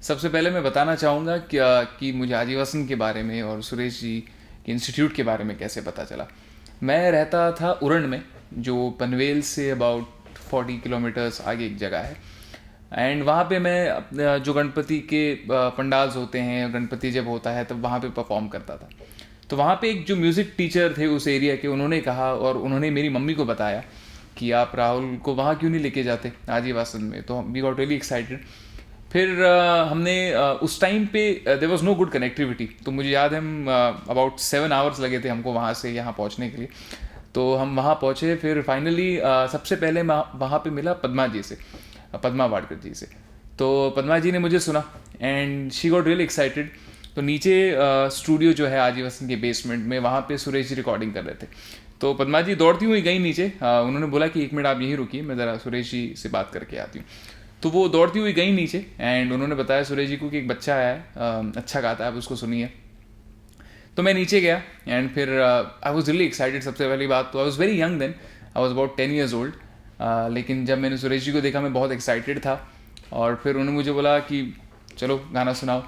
सबसे पहले मैं बताना चाहूँगा कि मुझे आजीवासन के बारे में और सुरेश जी के इंस्टीट्यूट के बारे में कैसे पता चला। मैं रहता था उरण में, जो पनवेल से अबाउट 40 किलोमीटर्स आगे एक जगह है। एंड वहाँ पे मैं जो गणपति के पंडाल्स होते हैं, गणपति जब होता है तब वहाँ पे परफॉर्म करता था। तो वहाँ पे एक जो म्यूज़िक टीचर थे उस एरिया के, उन्होंने कहा और उन्होंने मेरी मम्मी को बताया कि आप राहुल को वहाँ क्यों नहीं लेके जाते आजीवासन में। तो वी गॉट रियली एक्साइटेड। फिर हमने उस टाइम पे there was no good connectivity, तो मुझे याद है हम अबाउट 7 आवर्स लगे थे हमको वहाँ से यहाँ पहुँचने के लिए। तो हम वहाँ पहुँचे, फिर फाइनली सबसे पहले मैं वहाँ पे मिला पद्मा जी से, पद्मा वाडकर जी से। तो पद्मा जी ने मुझे सुना and she got really excited. तो नीचे स्टूडियो जो है आजीवासन के बेसमेंट में, वहाँ पे सुरेश जी रिकॉर्डिंग कर रहे थे। तो पद्मा जी दौड़ती हुई गई नीचे, उन्होंने बोला कि 1 मिनट आप यहीं रुकिए, मैं ज़रा सुरेश जी से बात करके आती हूँ। तो वो दौड़ती हुई गई नीचे एंड उन्होंने बताया सुरेश जी को कि एक बच्चा आया है, अच्छा गाता है, आप उसको सुनिए। तो मैं नीचे गया एंड फिर आई वॉज रियली एक्साइटेड। सबसे पहली बात तो I was very young then, I was about 10 years old. लेकिन जब मैंने सुरेश जी को देखा मैं बहुत एक्साइटेड था। और फिर उन्होंने मुझे बोला कि चलो गाना सुनाओ।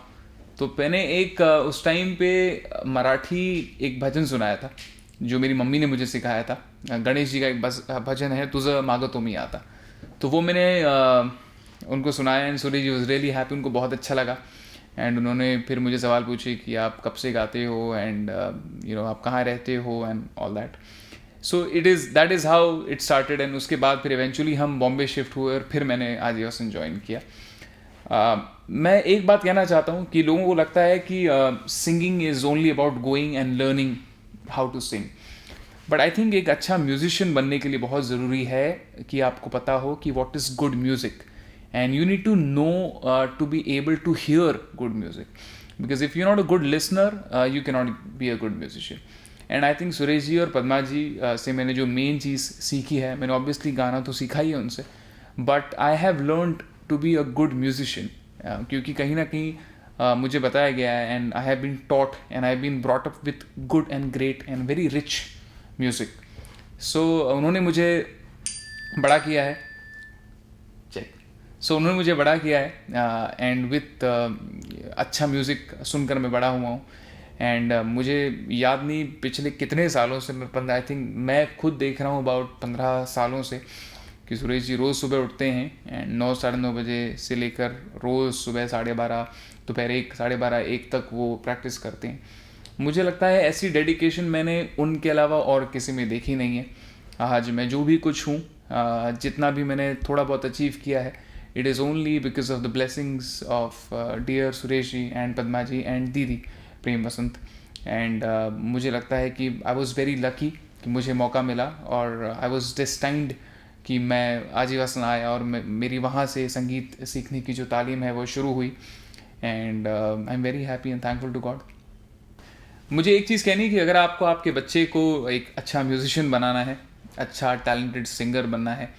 तो मैंने एक उस टाइम पे मराठी एक भजन सुनाया था जो मेरी मम्मी ने मुझे सिखाया था। गणेश जी का एक भजन है, तुझं मागं तो मी आता। तो वो मैंने उनको सुनाया and Suresh ji was really happy, उनको बहुत अच्छा लगा। एंड उन्होंने फिर मुझे सवाल पूछे कि आप कब से गाते हो एंड आप कहाँ रहते हो and all that. So that is how it started. And उसके बाद फिर इवेंचुअली हम बॉम्बे शिफ्ट हुए और फिर मैंने आजीवासन ज्वाइन किया। मैं एक बात कहना चाहता हूँ कि लोगों को लगता है कि singing is only about going and learning how to sing. But I think एक अच्छा म्यूजिशियन बनने के लिए बहुत ज़रूरी है कि आपको पता हो कि what is good music, and you need to know to be able to hear good music. Because if you not a good listener you can not be a good musician. And I think Suresh ji और पद्मा जी से मैंने जो main चीज़ सीखी है, मैंने obviously गाना तो सीखा ही है उनसे, but I have learned to be a good musician. क्योंकि कहीं ना कहीं मुझे बताया गया है and I have been taught and I have been brought up with good and great and very rich music. So उन्होंने मुझे बड़ा किया है, चेक। सो उन्होंने मुझे बड़ा किया है एंड विथ अच्छा म्यूज़िक सुनकर मैं बड़ा हुआ हूँ। एंड मुझे याद नहीं पिछले कितने सालों से, मैं 15, आई थिंक मैं खुद देख रहा हूँ अबाउट 15 सालों से कि सुरेश जी रोज़ सुबह उठते हैं एंड 9 साढ़े 9 बजे से लेकर रोज़ सुबह 12:30 दोपहर 1 साढ़े 12 1 तक वो प्रैक्टिस करते हैं। मुझे लगता है ऐसी डेडिकेशन मैंने उनके अलावा और किसी में देखी नहीं है। आज मैं जो भी कुछ हूँ, जितना भी मैंने थोड़ा बहुत अचीव किया है, it is only because of the blessings of dear Suresh ji and Padma ji and दीदी प्रेम बसंत। एंड मुझे लगता है कि आई वॉज़ वेरी लकी कि मुझे मौका मिला और आई वॉज़ डेस्टाइंड कि मैं आजीवासन आया और मेरी वहाँ से संगीत सीखने की जो तालीम है वो शुरू हुई। And I am very happy and thankful to God. मुझे एक चीज़ कहनी है कि अगर आपको आपके बच्चे को एक अच्छा म्यूजिशियन बनाना है, अच्छा टैलेंटेड सिंगर बनना है,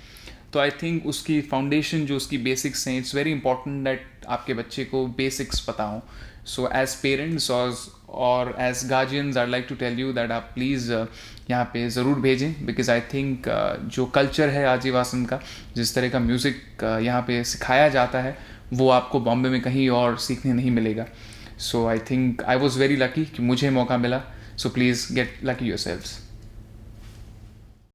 तो आई थिंक उसकी फाउंडेशन जो उसकी बेसिक्स हैं, इट्स वेरी इंपॉर्टेंट दैट आपके बच्चे को बेसिक्स पता हों। सो एज पेरेंट्स और as guardians I like to tell you that आप प्लीज़ यहाँ पे ज़रूर भेजें। बिकॉज आई थिंक जो कल्चर है आजीवासन का, जिस तरह का म्यूज़िक यहाँ पे सिखाया जाता है, वो आपको बॉम्बे में कहीं और सीखने नहीं मिलेगा। So I think I was very lucky कि मुझे मौका मिला। So please get lucky yourselves.